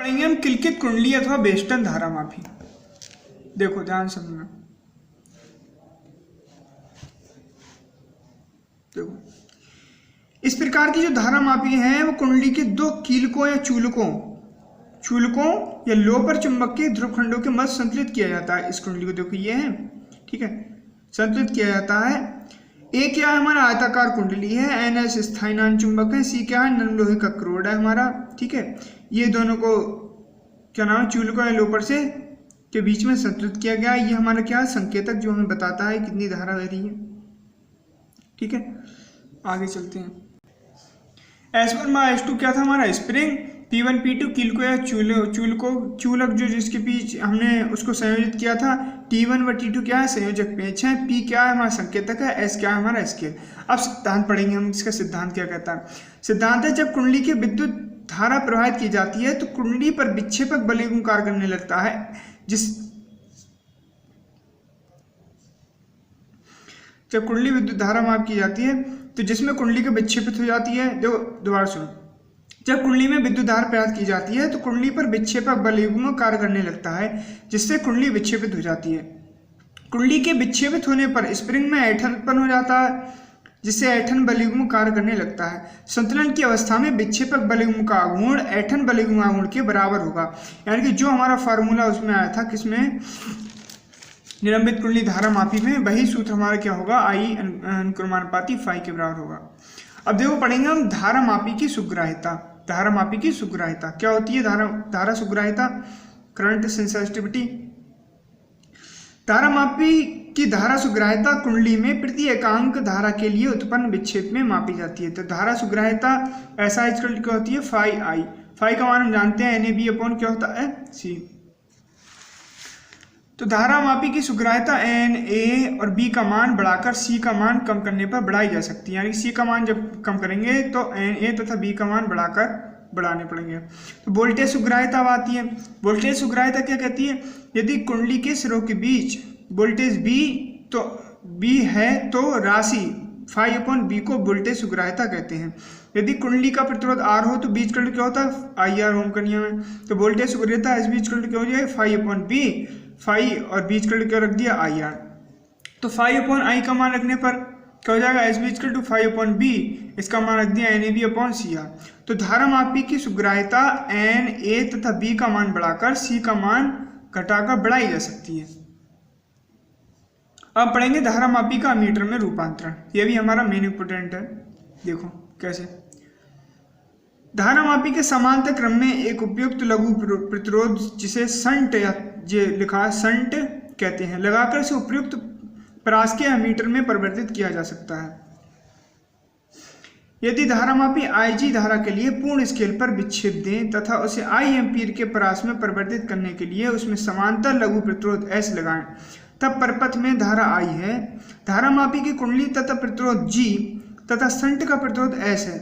पढ़ेंगे हम किल्कित कुंडली अथवा बेस्टन धारा मापी। देखो ध्यान समझना। देखो इस प्रकार की जो धारा मापी है वो कुंडली के दो कीलकों या चूलकों या लोपर चुंबक के ध्रुवखंडों के मध्य संतुलित किया जाता है। इस कुंडली को देखो ये है, ठीक है, संतुलित किया जाता है। ए क्या है हमारा आयताकार कुंडली है, एन एस स्थायी नान चुंबक है, सी क्या है नन लोहे का क्रोड है हमारा, ठीक है। ये दोनों को क्या नाम है चूलकों या लोपर से के बीच में संतुलित किया गया। ये हमारा क्या है संकेतक जो हमें बताता है कितनी धारा बह रही है, ठीक है। आगे चलते हैं। S1 S2 क्या था हमारा स्प्रिंग, P1 P2 कीलको या चूलक जो जिसके बीच हमने उसको संयोजित किया था। T1 व T2 क्या है संयोजक पेंच है। P क्या है हमारा संकेतक है, S क्या है हमारा स्केल। अब सिद्धांत पढ़ेंगे हम, इसका सिद्धांत क्या कहता है। सिद्धांत है जब कुंडली की विद्युत धारा प्रवाहित की जाती है तो कुंडली पर विक्षेपक बलयुग्म कार्य करने लगता है, जब कुंडली विद्युत धारा माप की जाती है तो जिसमें कुंडली के विक्षेपित हो जाती है। देखो दोबारा सुनो, जब कुंडली में विद्युत धारा प्रयास की जाती है तो कुंडली पर विक्षेपक बलयुग्म कार्य करने लगता है जिससे कुंडली विक्षेपित हो जाती है। कुंडली के विक्षेपित होने पर स्प्रिंग में ऐंठन उत्पन्न हो जाता है जिससे ऐंठन बलयुग्म कार्य करने लगता है। संतुलन की अवस्था में विक्षेपक बलयुग्म का आघूर्ण ऐंठन बलयुग्म आघूर्ण के बराबर होगा। यानी कि जो हमारा फार्मूला उसमें आया था किसमें निलंबित कुंडली धारा मापी में, वही सूत्र हमारा क्या होगा आई अनुक्रमानुपाती फाई के बराबर होगा। अब देखो पढ़ेंगे हम धारा मापी की सुग्राह्यता। धारा मापी की सुग्राह्यता क्या होती है, धारा सुग्राह्यता करंट सेंसिटिविटी। धारा मापी की धारा सुग्राह्यता कुंडली में प्रति एकांक धारा के लिए उत्पन्न विक्षेप में मापी जाती है। तो धारा सुग्राह्यता ऐसा क्या होती है फाई आई। फाई का मान हम जानते हैं NAB अपॉन क्या होता है C। तो धारा मापी की सुग्राह्यता NA और B का मान बढ़ाकर C का मान कम करने पर बढ़ाई जा सकती है। यानी C का मान जब कम करेंगे तो NA तथा B का मान बढ़ाने पड़ेंगे। तो वोल्टेज सुग्राह्यता अब आती है। वोल्टेज सुग्राह्यता क्या कहती है, यदि कुंडली के सिरों के बीच वोल्टेज B है तो राशि फाई अपॉन B को वोल्टेज सुग्राह्यता कहते हैं। यदि कुंडली का प्रतिरोध R हो तो बीज करंट क्या होता है IR ओम का नियम है। तो वोल्टेज सुग्राह्यता S बीज करंट क्या हो जाए फाई अपॉन B, फाई और बीज करंट क्या रख दिया IR। तो फाई अपॉन आई का मान रखने पर क्या हो जाएगा S बीज करंट फाई अपॉन B, इसका मान रख दिया NAB अपॉन CR। तो धारा मापी की सुग्राह्यता NA तथा B का मान बढ़ाकर C का मान घटाकर बढ़ाई जा सकती है। अब पढ़ेंगे धारा मापी का मीटर में रूपांतरण। ये भी हमारा मेन इंपोर्टेंट है। देखो कैसे। धारा मापी के समांतर क्रम में एक उपयुक्त लघु प्रतिरोध जिसे शंट या जे लिखा है शंट कहते हैं लगाकर इसे उपयुक्त परास्कीय मीटर में परिवर्तित किया जा सकता है। यदि धारा मापी IG धारा के लिए पूर्ण स्केल पर विक्षेप दें तथा उसे I एम्पीयर के परास में परिवर्तित करने के लिए उसमें समांतर लघु प्रतिरोध S लगाएं, तब परपथ में धारा I है। धारा मापी की कुंडली तथा प्रतिरोध G तथा शंट का प्रतिरोध S है।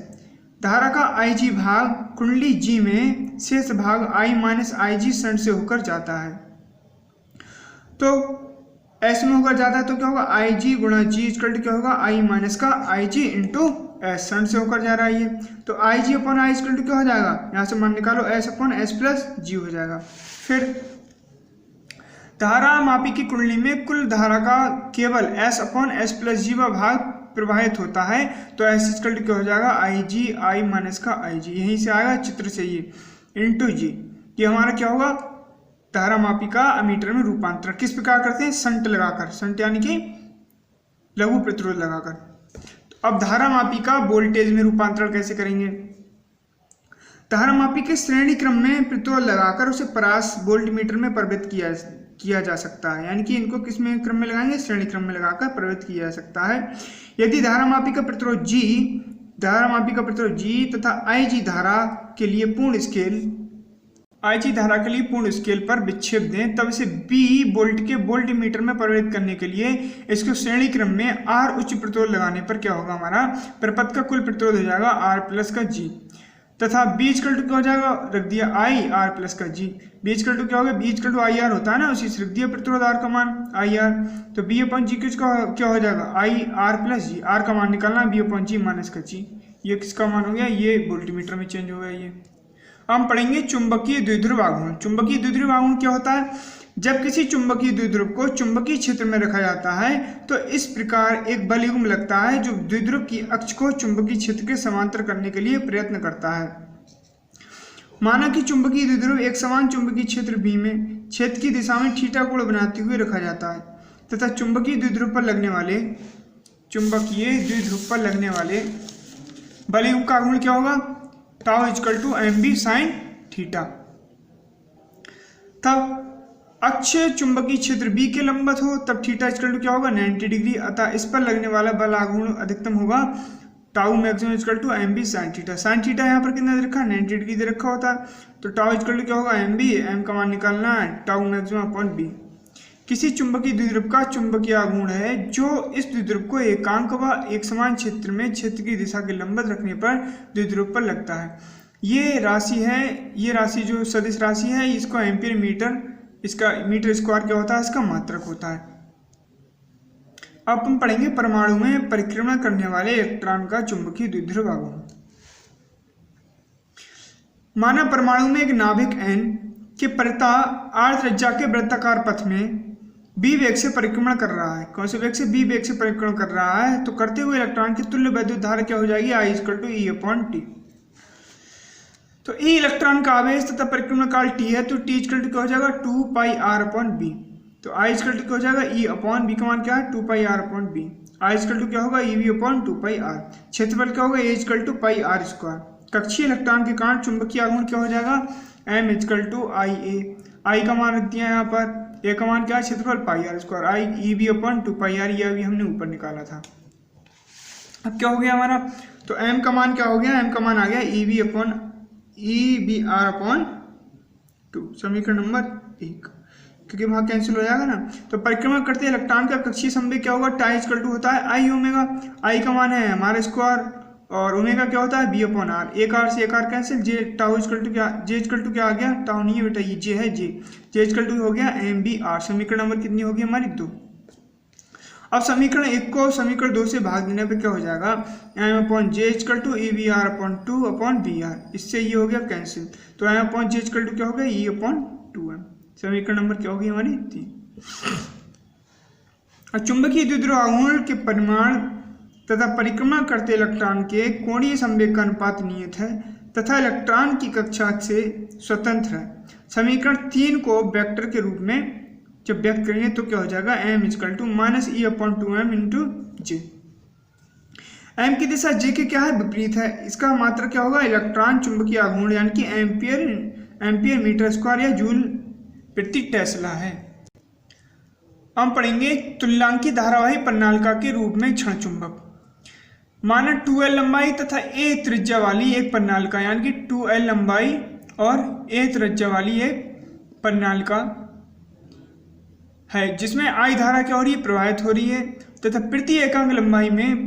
धारा का IG भाग कुंडली G में शेष भाग I माइनस IG शंट से होकर जाता है। तो S में होकर जाता है तो क्या होगा IG गुणा G इक्वल टू क्या होगा I माइनस का IG इंटू S शंट से होकर जा रहा है ये। तो IG upon I equal to क्या हो जाएगा, यहाँ से मान निकालो S upon S plus G हो जाएगा। फिर धारा मापी की कुंडली में कुल धारा का केवल S upon S plus G व भाग प्रवाहित होता है तो S इक्वल टू क्या हो जाएगा IG I माइनस का IG, यहीं से आएगा चित्र से ये इंटू G। ये हमारा क्या होगा धारा मापी का अमीटर में रूपांतरण। किस प्रकार करते हैं, शंट लगाकर, शंट यानी कि लघु प्रतिरोध लगाकर। तो अब धारा मापी का वोल्टेज में रूपांतरण कैसे करेंगे। धारा मापी के श्रेणी क्रम में प्रतिरोध लगाकर उसे परास वोल्ट मीटर में परिवर्तित किया जा सकता है। यानी कि इनको किस में क्रम में लगाएंगे, श्रेणी क्रम में लगाकर परिवर्तित किया जा सकता है। यदि धारा मापी का प्रतिरोध G तथा IG धारा के लिए पूर्ण स्केल पर विक्षेप दें तब इसे B वोल्ट के वोल्ट मीटर में परिवर्तित करने के लिए इसको श्रेणी क्रम में R उच्च प्रतिरोध लगाने पर क्या होगा, हमारा परिपथ का कुल प्रतिरोध हो जाएगा R प्लस का G तथा B इक्वल टू क्या हो जाएगा, रख दिया I R प्लस का G। B इक्वल टू क्या होगा, B इक्वल टू IR होता है ना, उसी से रख दिया प्रतिरोध R का मान IR। तो B अपॉन G क्या हो जाएगा I R plus G, R का मान निकालना B अपॉन G माइनस का G। ये किसका मान हो गया, ये वोल्टमीटर में चेंज हो गया ये। हम पढ़ेंगे चुंबकीय द्विध्रुव आघूर्ण। चुंबकीय द्विध्रुव आघूर्ण क्या होता है? जब किसी चुंबकीय द्विध्रुव को चुंबकीय क्षेत्र में रखा जाता है तो इस प्रकार एक बल युग्म लगता है जो द्विध्रुव की अक्ष को चुंबकीय क्षेत्र के समांतर करने के लिए प्रयत्न करता है। माना कि चुंबकीय द्विध्रुव एक समान चुंबकीय क्षेत्र B में क्षेत्र की दिशा में थीटा कोण बनाते हुए रखा जाता है तथा चुंबकीय द्विध्रुव पर लगने वाले बल युग्म का आघूर्ण क्या होगा? Tau equal to mb sin theta. तब अक्षीय चुंबकीय क्षेत्र B के लंबवत हो तब थीटा इक्वल टू क्या होगा? 90 डिग्री। अतः इस पर लगने वाला बल आघूर्ण अधिकतम होगा tau maximum equal to mb sin theta. Sine theta यहाँ पर कितना दे रखा है? 90 डिग्री दे रखा होता है। तो टाउ इक्वल टू क्या होगा? mb, m का मान निकालना है, टाउ मैक्सिमम अपॉन b। किसी चुंबकीय द्विध्रुव का चुंबकीय आघूर्ण है जो इस द्विध्रुव को एकांक व एक समान क्षेत्र में क्षेत्र की दिशा के लंबवत रखने पर द्विध्रुव पर लगता है। ये राशि जो सदिश राशि है इसको एम्पीयर मीटर, इसका मीटर स्क्वायर क्या होता है? इसका मात्रक होता है। अब हम पढ़ेंगे परमाणु में परिक्रमण करने वाले इलेक्ट्रॉन का चुंबकीय द्विध्रुव आघूर्ण। माना परमाणु में एक नाभिक N के परितः r त्रिज्या के वृत्ताकार पथ में b वेग से परिक्रमण कर रहा है। कौन से वेग से? b वेग से परिक्रमण कर रहा है। तो करते हुए इलेक्ट्रॉन की तुल्य वैद्युत धारा क्या हो जाएगी? I equal to E upon T. तो E इलेक्ट्रॉन का आवेश तथा परिक्रमण काल t है तो t इक्वल टू क्या हो जाएगा? 2 पाई r अपॉन b। तो I इक्वल टू क्या हो जाएगा? E अपॉन b का मान क्या है? 2 pi r upon b। I equal to क्या होगा? EV upon 2 pi r। क्षेत्रफल क्या होगा? A equal to pi r square. कक्षीय इलेक्ट्रॉन के कारण चुंबकीय आघूर्ण क्या हो जाएगा? M equal to IA। I का मान रख दिया यहाँ पर, A का मान क्या है? क्षेत्रफल पाई r square. I EV upon 2 pi r, ये अभी हमने ऊपर निकाला था। अब क्या हो गया हमारा? तो M का मान क्या हो गया? M का मान आ गया EV अपॉन EBR अपॉन 2, समीकरण नंबर 1, क्योंकि वहां कैंसिल हो जाएगा ना। तो परिक्रमण करते इलेक्ट्रॉन का कक्षीय संवेग क्या होगा? टाई इक्वल टू होता है I ओमेगा। I का मान है हमारा स्क्वायर और ओमेगा क्या होता है? B upon R। एक R से एक R cancel. J tau equal to क्या? J इक्वल टू क्या आ गया? टाउ नहीं है बेटा, ये J है। J इक्वल टू हो गया MBR। समीकरण नंबर कितनी होगी हमारी? 2। अब समीकरण 1 को समीकरण 2 से भाग देने पे क्या हो जाएगा? m upon J equal to EBR upon 2 upon BR। इससे ये हो गया कैंसिल। तो m upon J equal to क्या हो गया? E upon 2m। समीकरण नंबर क्या होगी हमारी? 3। चुंबकीय द्विध्रुव आघूर्ण के परिमाण तथा परिक्रमण करते इलेक्ट्रॉन के कोणीय संवेग का अनुपात नियत है तथा इलेक्ट्रॉन की कक्षा से स्वतंत्र है। समीकरण 3 को वेक्टर के रूप में जब व्यक्त करेंगे तो क्या हो जाएगा? m equal to minus E upon 2m into J। m की दिशा J के क्या है? विपरीत है। इसका मात्रक क्या होगा? इलेक्ट्रॉन चुंबकीय आघूर्ण यानी कि एम्पियर मीटर स्क्वायर या जूल प्रति टेस्ला है। हम पढ़ेंगे तुल्यांकी धारावाही प्रणालिका के रूप में क्षण चुंबक। माना 2L लंबाई तथा A त्रिज्या वाली एक प्रणालिका यानी कि 2L लंबाई और A त्रिज्या वाली एक प्रणालिका है जिसमें I धारा क्या हो रही है? प्रवाहित हो रही है तथा प्रति एकांक लंबाई में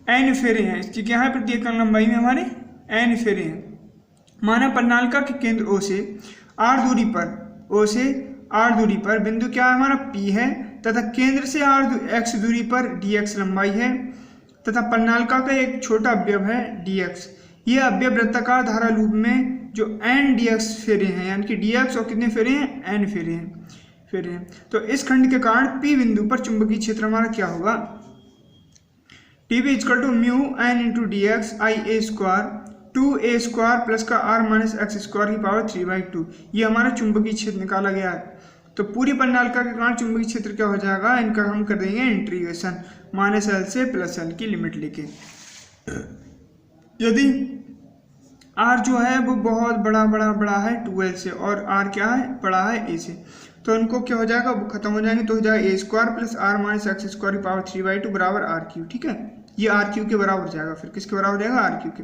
n फेरे हैं। इसकी क्या है? प्रति एकांक लंबाई में हमारे n फेरे हैं। माना प्रणालिका के केंद्र O से r दूरी पर बिंदु क्या है हमारा? P है तथा केंद्र से x दूरी पर dx लंबाई है तथा प्रणालिका का एक छोटा अवयव है dx। यह अवयव वृत्ताकार धारा लूप में जो n dx फेरे हैं यानी कि dx और कितने फेरे हैं? n फेरे हैं। तो इस खंड के कारण P बिंदु पर चुंबकीय क्षेत्र हमारा क्या होगा? TB equal to mu n into dx IA square 2a square plus का r माइनस एक्स स्क्वायर की पावर 3/2। ये हमारा चुंबकीय क्षेत्र निकाला गया है। तो पूरी प्रणालिका के कारण चुंबकीय क्षेत्र क्या हो जाएगा? इनका हम कर देंगे इंटीग्रेशन -L से +L की लिमिट लेके। यदि r जो है वो बहुत बड़ा है 2L से और r क्या है? बड़ा है a से, तो उनको क्या हो जाएगा? वो खत्म हो जाएंगे तो हो जाएगा a square plus r minus X square की पावर 3/2 बराबर r3। ठीक है, ये r3 के बराबर हो जाएगा। फिर किसके बराबर हो जाएगा? r3 के।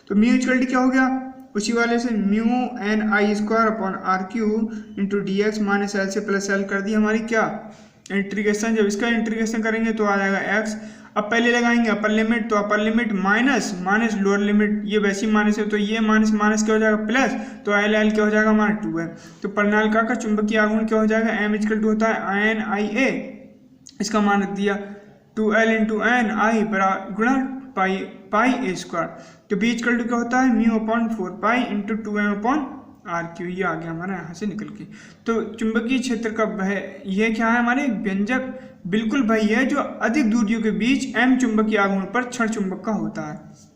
तो म्यू इक्वल क्या हो गया? उसी वाले से mu n I square upon r3 into dx minus L से +L कर दी हमारी क्या? इंटीग्रेशन। जब इसका इंटीग्रेशन करेंगे तो आ जाएगा x। अब पहले लगाएंगे अपर लिमिट, तो upper limit minus lower limit, ये वैसी माइनस है तो ये माइनस क्या हो जाएगा? प्लस। तो L क्या हो जाएगा हमारा? 2 है। तो प्रणालिका का चुंबकीय आघूर्ण क्या हो जाएगा? m इक्वल टू होता है n IA। इसका मान रख दिया 2L इंटू n I गुणा पाई ए स्क्वायर। तो B इक्वल टू क्या होता है, mu upon 4 pi into 2m upon R cube. ये आ गया हमारा यहाँ से निकल के। तो चुंबकीय क्षेत्र का वह यह क्या है, हमारे व्यंजक बिल्कुल वही है जो अधिक दूरियों के बीच m चुंबकीय आघूर्ण पर क्षण चुंबक का होता है।